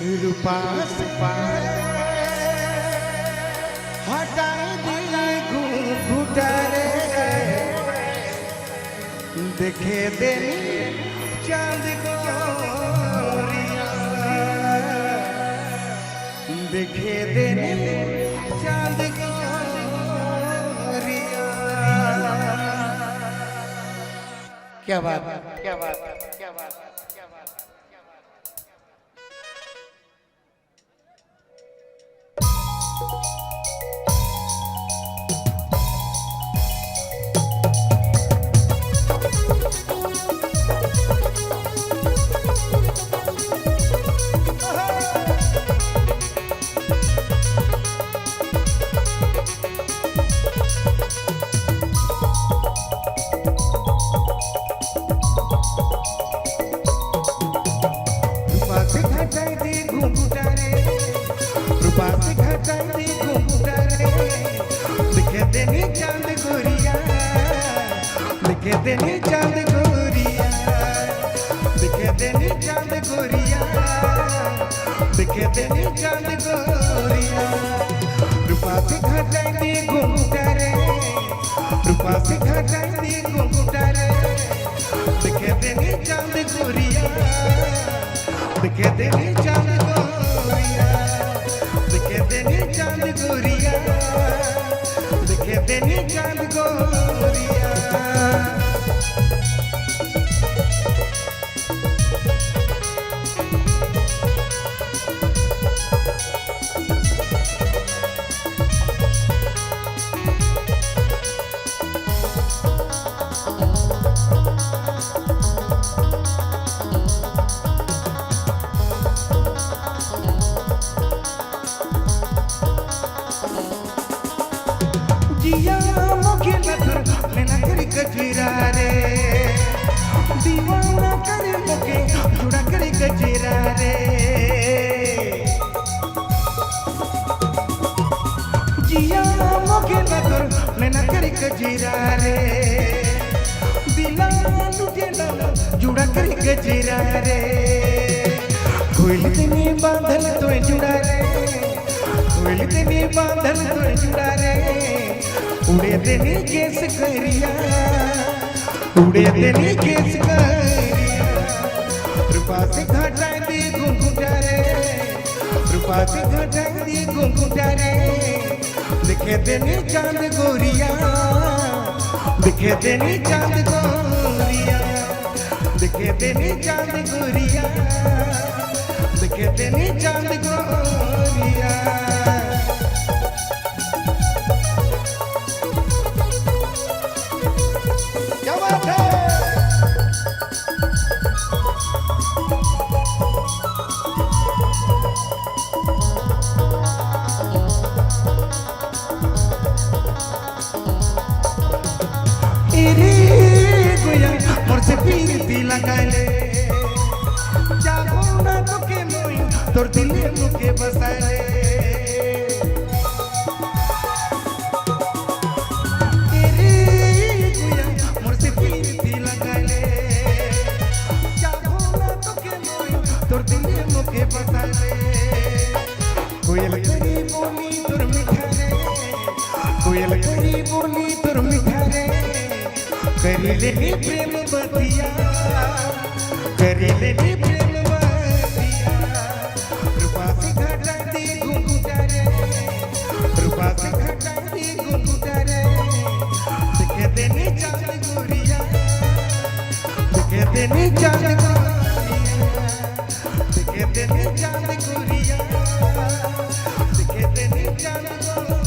रूपा से हटाए दिए घुटरे देखे देनी चांद गोरिया देखे देनी चांद गोरिया। क्या बात क्या बात क्या बात क्या बात। दिखे देनी चांद गोरिया दिखे देनी चांद गोरिया दिखे देनी चांद गोरिया। रूपा से घटाई घुंघटा रे रूपा से घटाई घुंघटा रे दिखे देनी चांद गोरिया दिखे देनी चांद गोरिया दिखे देनी चांद गोरिया दिखे देनी चांद गोरिया। जिया मुखे लथर लेना करी गजरा रे दीवाना करे मुखे जुड़ा करी गजरा रे। जिया मुखे लथर लेना करी गजरा रे दिला लुटे लाला जुड़ा करी गजरा रे। कोयल तेने बांधल तो जुड़ा रे कोयल तेने बांधल तो जुड़ा रे। उड़े देनी केस करिया उड़े देनी केस करिया। रूपा से घटाई दी घुंघटा रे रूपा से घटाई दी घुंघटा रे दिखे देनी चांद गोरिया दिखे देनी चांद गोरिया दिखे देनी चांद गोरिया दिखे देनी चांद गोरिया। मोर से पीरती लगाले जागो ना तो के मोई तोर दिले मुके बसाले। मोर से पीरती लगाले जागो ना तो के मोई तोर दिले मुके बसाले। कोयल करी बोली तोर मीठा रे कोयल करी बोली तोर मीठा रे करी लेनी प्रेम बतिया करी लेनी प्रेम बतिया। रूपा से घटाई घुंघटा रे रूपा से घटाई घुंघटा रे दिखे देनी चांद गोरिया दिखे देनी चांद गोरिया दिखे देनी चांद गोरिया दिखे देनी चांद गोरिया।